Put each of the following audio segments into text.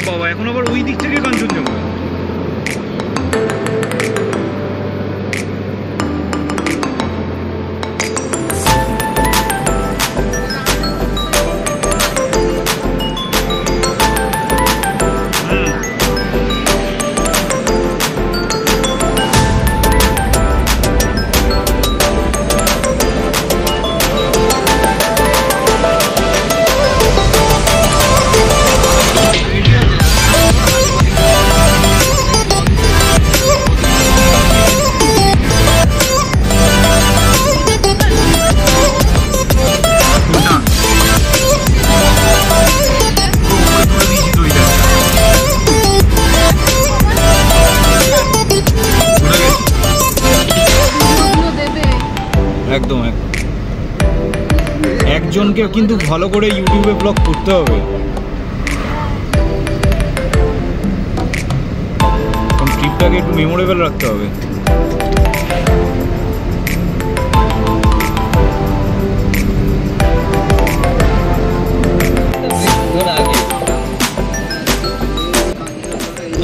বাবা এখন আবার ওই দিক থেকে কাঞ্চনজঙ্ঘা। একদম একজনকে কিন্তু ভালো করে ইউটিউবে ব্লগ করতে হবে, কারণ ট্রিপটাকে একটু মেমোরেবল রাখতে হবে।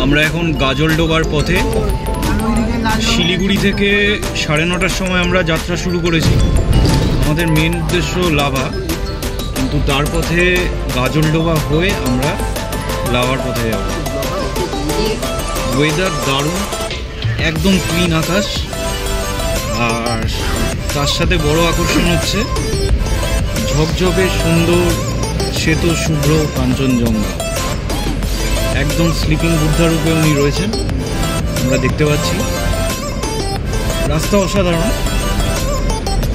আমরা এখন গাজলডোবার পথে, শিলিগুড়ি থেকে 9:30টার সময় আমরা যাত্রা শুরু করেছি। আমাদের মেন উদ্দেশ্য লাভা, কিন্তু তার পথে গাজলডোবা হয়ে আমরা লাভার পথে যাব। ওয়েদার দারুণ, একদম ক্লিন আকাশ, আর তার সাথে বড় আকর্ষণ হচ্ছে ঝকঝকে সুন্দর শ্বেত শুভ্র কাঞ্চনজঙ্ঘা। একদম স্লিপিং বুদ্ধা রূপে উনি রয়েছেন, আমরা দেখতে পাচ্ছি। রাস্তা অসাধারণ,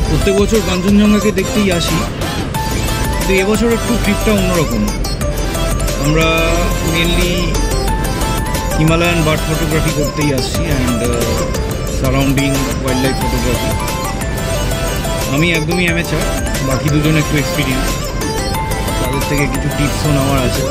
প্রত্যেক বছর কাঞ্চনজঙ্ঘাকে দেখতেই আসি, কিন্তু এবছর একটু ট্রিপটা অন্যরকম। আমরা মেনলি হিমালয়ান বার্ড ফটোগ্রাফি করতেই আসছি and surrounding wild life photography. আমি একদমই অ্যামেচার, বাকি দুজন একটু এক্সপিরিয়েন্স, তাদের থেকে কিছু টিপসও নেওয়ার আছে।